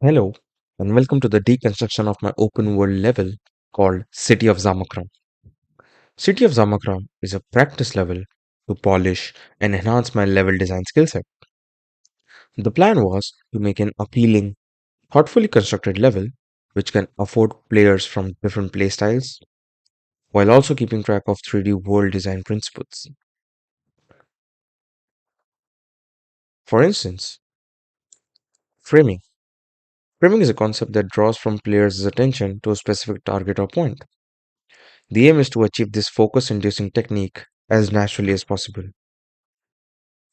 Hello, and welcome to the deconstruction of my open world level called City of Zamakhrah. City of Zamakhrah is a practice level to polish and enhance my level design skill set. The plan was to make an appealing, thoughtfully constructed level which can afford players from different playstyles while also keeping track of 3D world design principles. For instance, framing. Framing is a concept that draws from players' attention to a specific target or point. The aim is to achieve this focus inducing technique as naturally as possible.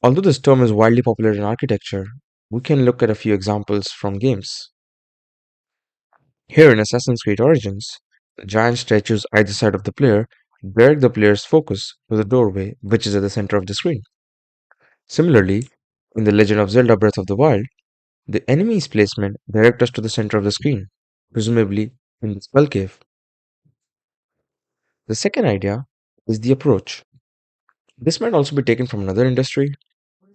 Although this term is widely popular in architecture, we can look at a few examples from games. Here in Assassin's Creed Origins, the giant statues either side of the player direct the player's focus to the doorway, which is at the center of the screen. Similarly, in The Legend of Zelda Breath of the Wild, the enemy's placement directs us to the center of the screen, presumably in the spell cave. The second idea is the approach. This might also be taken from another industry.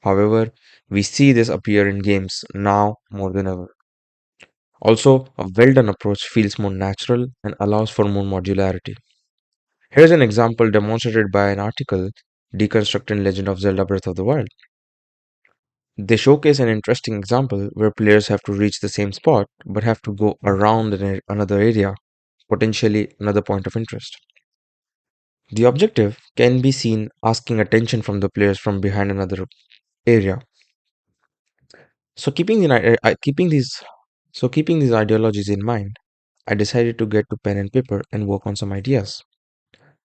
However, we see this appear in games now more than ever. Also, a well-done approach feels more natural and allows for more modularity. Here's an example demonstrated by an article, Deconstructing Legend of Zelda Breath of the Wild. They showcase an interesting example where players have to reach the same spot but have to go around another area, potentially another point of interest. The objective can be seen asking attention from the players from behind another area. So keeping these ideologies in mind, I decided to get to pen and paper and work on some ideas.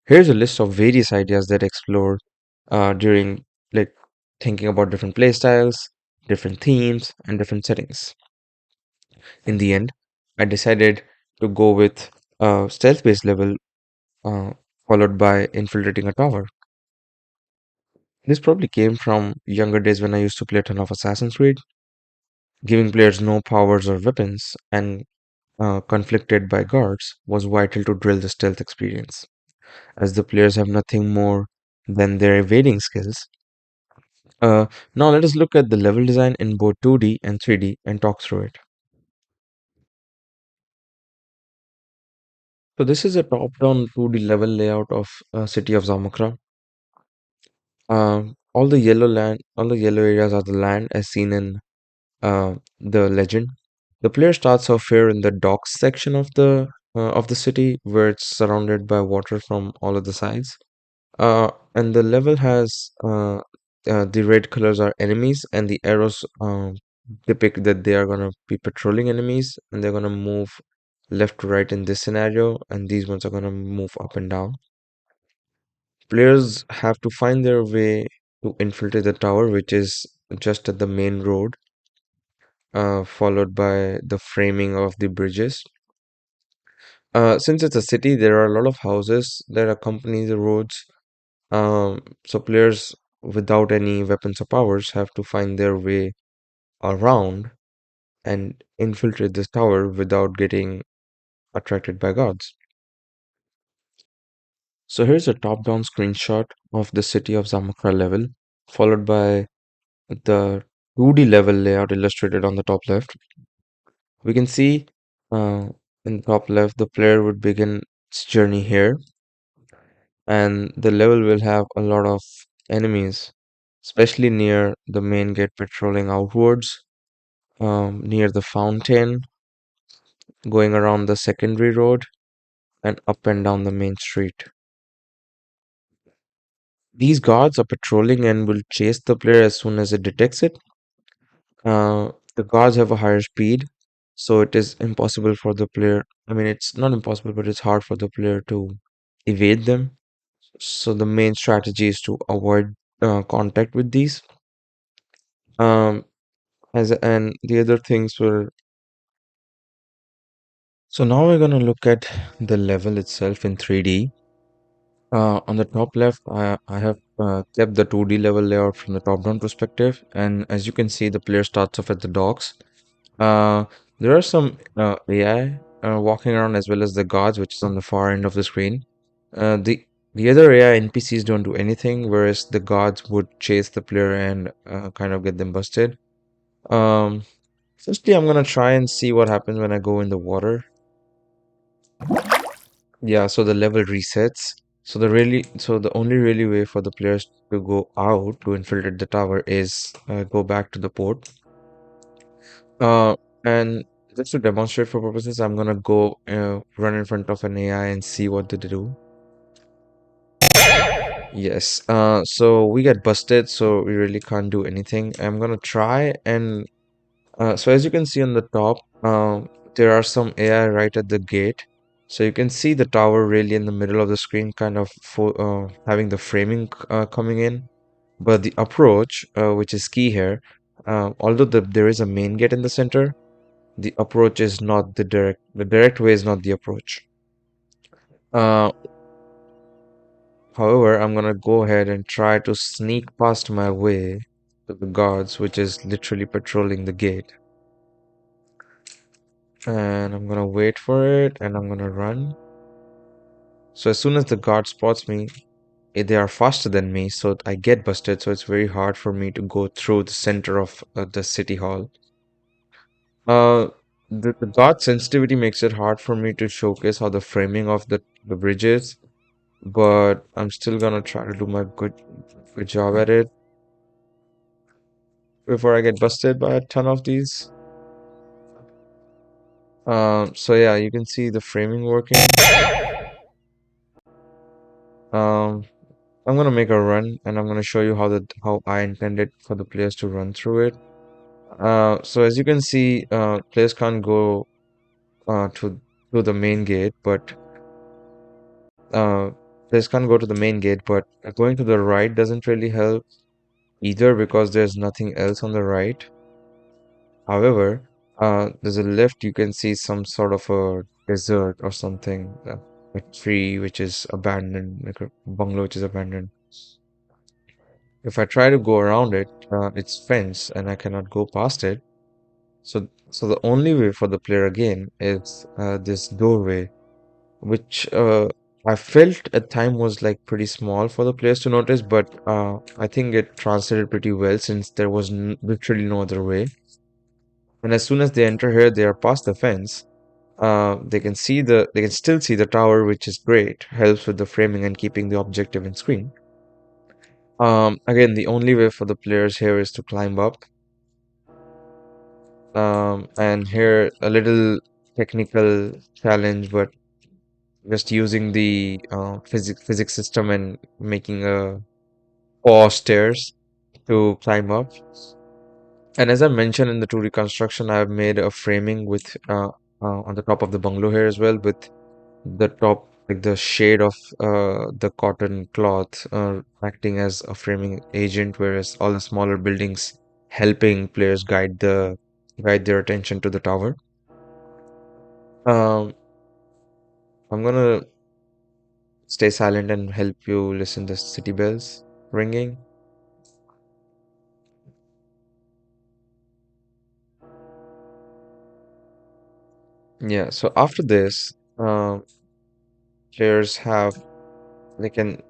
Here's a list of various ideas that I explored during like thinking about different play styles, different themes, and different settings. In the end, I decided to go with a stealth-based level uh, followed by infiltrating a tower. This probably came from younger days when I used to play a ton of Assassin's Creed, giving players no powers or weapons and conflicted by guards was vital to drill the stealth experience, as the players have nothing more than their evading skills. Uh, Now let us look at the level design in both 2D and 3D and talk through it. So this is a top-down 2D level layout of city of Zamakra. All the yellow areas are the land as seen in the legend. The player starts off here in the docks section of the city, where it's surrounded by water from all of the sides. And the level has the red colors are enemies, and the arrows depict that they are gonna be patrolling enemies, and they're gonna move left to right in this scenario, and these ones are gonna move up and down. Players have to find their way to infiltrate the tower, which is just at the main road, followed by the framing of the bridges. Since it's a city, there are a lot of houses that accompany the roads. So players without any weapons or powers have to find their way around and infiltrate this tower without getting attracted by guards. So here's a top-down screenshot of the city of Zamakra level, followed by the 2D level layout illustrated on the top left. We can see uh, in the top left, the player would begin its journey here, and the level will have a lot of enemies, especially near the main gate patrolling outwards, near the fountain, going around the secondary road, and up and down the main street. These guards are patrolling and will chase the player as soon as it detects it. The guards have a higher speed, so it is impossible for the player. I mean, it's not impossible, but it's hard for the player to evade them. So the main strategy is to avoid contact with these. Um, and the other things were. So now we're gonna look at the level itself in 3D. On the top left, I have kept the 2D level layout from the top-down perspective, and as you can see, the player starts off at the docks. Uh, there are some AI walking around as well as the guards, which is on the far end of the screen. The other AI NPCs don't do anything, whereas the guards would chase the player and kind of get them busted. Um, Firstly, I'm gonna try and see what happens when I go in the water. Yeah, so the level resets. So the only really way for the players to go out to infiltrate the tower is go back to the port. Uh, and just to demonstrate for purposes, I'm gonna go run in front of an AI and see what they do. Yes. So we get busted, so we really can't do anything. I'm gonna try and so as you can see on the top, there are some AI right at the gate. So you can see the tower really in the middle of the screen, kind of having the framing coming in. But the approach, which is key here, although there is a main gate in the center, the approach is not the direct way is not the approach. Uh, However, I'm gonna go ahead and try to sneak past my way to the guards, which is literally patrolling the gate. And I'm gonna wait for it and I'm gonna run. So as soon as the guard spots me, they are faster than me, so I get busted. So it's very hard for me to go through the center of the city hall. Uh, the guard sensitivity makes it hard for me to showcase how the framing of the bridge is, but I'm still gonna try to do my good job at it before I get busted by a ton of these. So yeah, you can see the framing working. Um, I'm gonna make a run and I'm gonna show you how I intended for the players to run through it. So as you can see, players can't go to the main gate, but uh, players can't go to the main gate, but going to the right doesn't really help either because there's nothing else on the right. However, there's a left. You can see some sort of a desert or something, a tree which is abandoned, like a bungalow which is abandoned. If I try to go around it, it's fenced and I cannot go past it. So the only way for the player again is this doorway, which I felt at time was like pretty small for the players to notice, but I think it translated pretty well since there was n literally no other way. And as soon as they enter here, they are past the fence. They can still see the tower, which is great, helps with the framing and keeping the objective in screen. Again, the only way for the players here is to climb up. And here a little technical challenge, but just using the physics system and making a four stairs to climb up. And as I mentioned in the 2D construction, I've made a framing with on the top of the bungalow here as well, with the top like the shade of the cotton cloth acting as a framing agent, whereas all the smaller buildings helping players guide their attention to the tower. Um, I'm gonna stay silent and help you listen the city bells ringing. Yeah, so after this, players have they can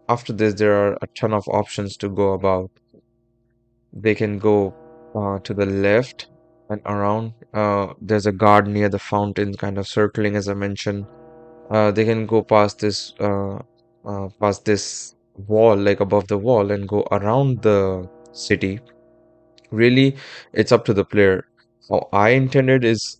after this there are a ton of options to go about. They can go to the left and around. There's a guard near the fountain, kind of circling, as I mentioned. They can go past this wall, like above the wall, and go around the city. Really, it's up to the player. How I intended is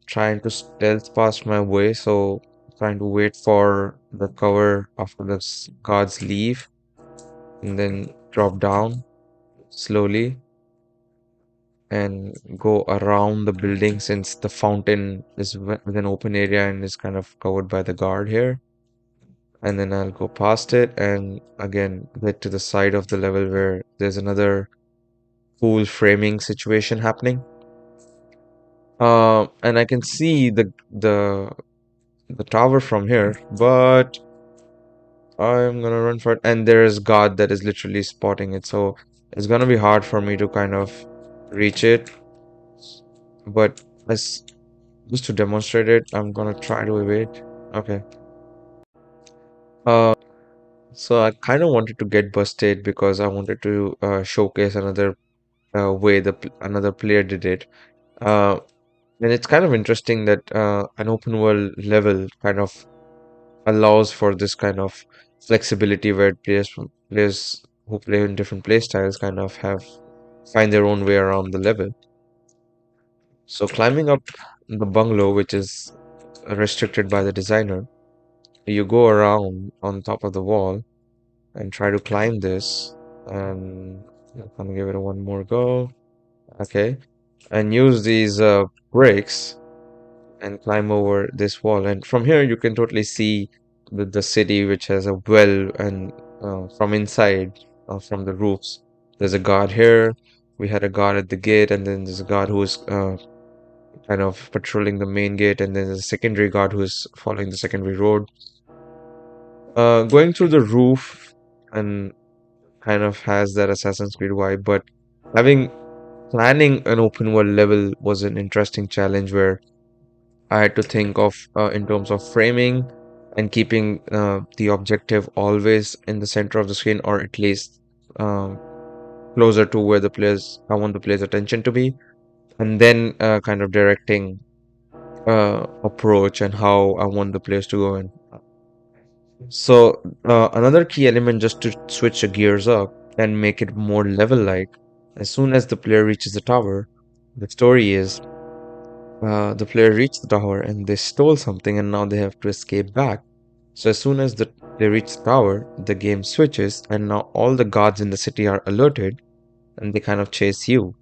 trying to stealth past my way, so trying to wait for the cover after the guards leave, and then drop down slowly and go around the building since the fountain is with an open area and is kind of covered by the guard here. And then I'll go past it and again get to the side of the level where there's another cool framing situation happening. And I can see the tower from here, but I'm gonna run for it. And there is guard that is literally spotting it, so it's gonna be hard for me to kind of reach it. But as just to demonstrate it, I'm gonna try to evade. Okay. Uh, so I kind of wanted to get busted because I wanted to showcase another way another player did it. Uh, and it's kind of interesting that an open world level kind of allows for this kind of flexibility where players who play in different play styles kind of have find their own way around the level. So climbing up the bungalow, which is restricted by the designer, you go around on top of the wall and try to climb this. And I'm gonna give it a one more go. Okay, and use these brakes and climb over this wall. And from here, you can totally see the city, which has a well, and from inside, from the roofs, there's a guard here. We had a guard at the gate, and then there's a guard who is kind of patrolling the main gate, and then there's a secondary guard who is following the secondary road. Going through the roof and kind of has that Assassin's Creed vibe, but having planning an open world level was an interesting challenge where I had to think of in terms of framing and keeping the objective always in the center of the screen, or at least um, closer to where the players I want the players' attention to be, and then kind of directing approach and how I want the players to go in. So another key element just to switch the gears up and make it more level-like. As soon as the player reaches the tower, the story is the player reached the tower and they stole something and now they have to escape back. So as soon as they reach the tower, the game switches and now all the guards in the city are alerted and they kind of chase you.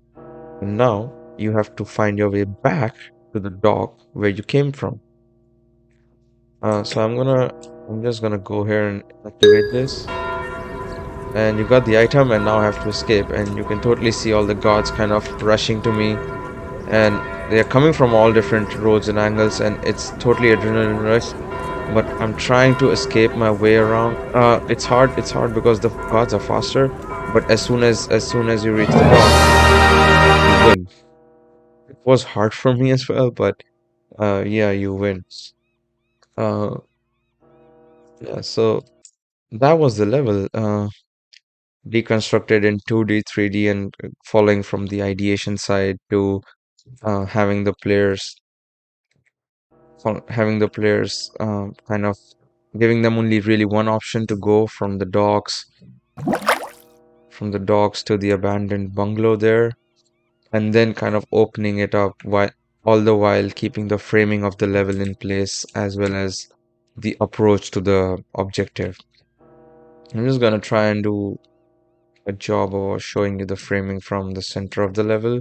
And now you have to find your way back to the dock where you came from. So I'm just gonna go here and activate this. And you got the item and now I have to escape. And you can totally see all the guards kind of rushing to me, and they're coming from all different roads and angles, and it's totally adrenaline rush. But I'm trying to escape my way around. It's hard because the guards are faster. But as soon as you reach the dock, you win. It was hard for me as well, but yeah, you win. Uh, yeah, so that was the level. Deconstructed in 2D, 3D, and following from the ideation side to having the players kind of giving them only really one option to go from the docks to the abandoned bungalow there, and then kind of opening it up while all the while keeping the framing of the level in place as well as the approach to the objective. I'm just gonna try and do a job of showing you the framing from the center of the level.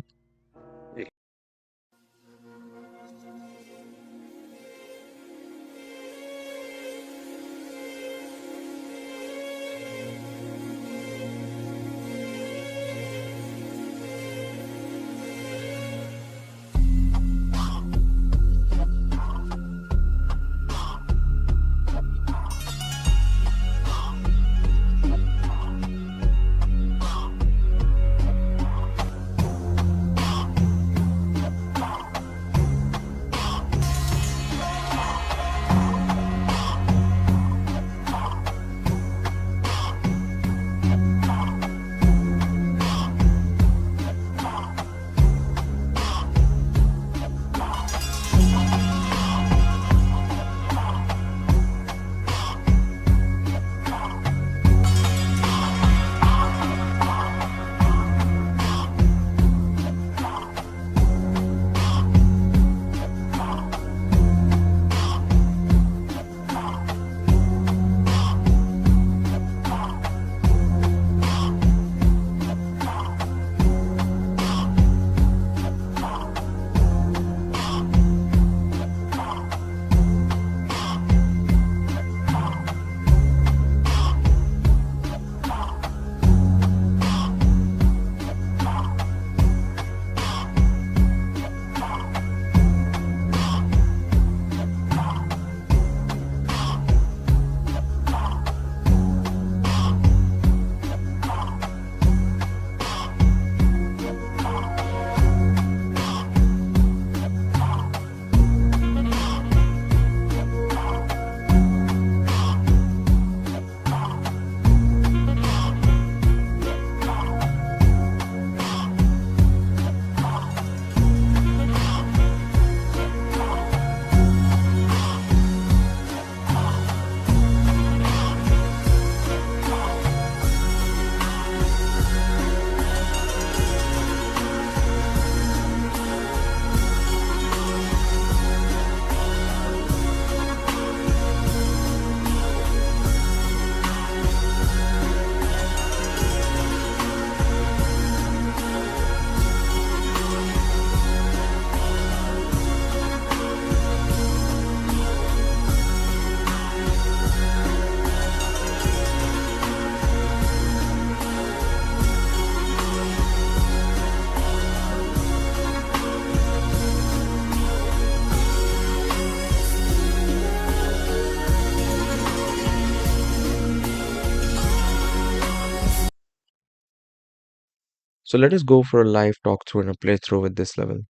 So let us go for a live talk through and a playthrough with this level.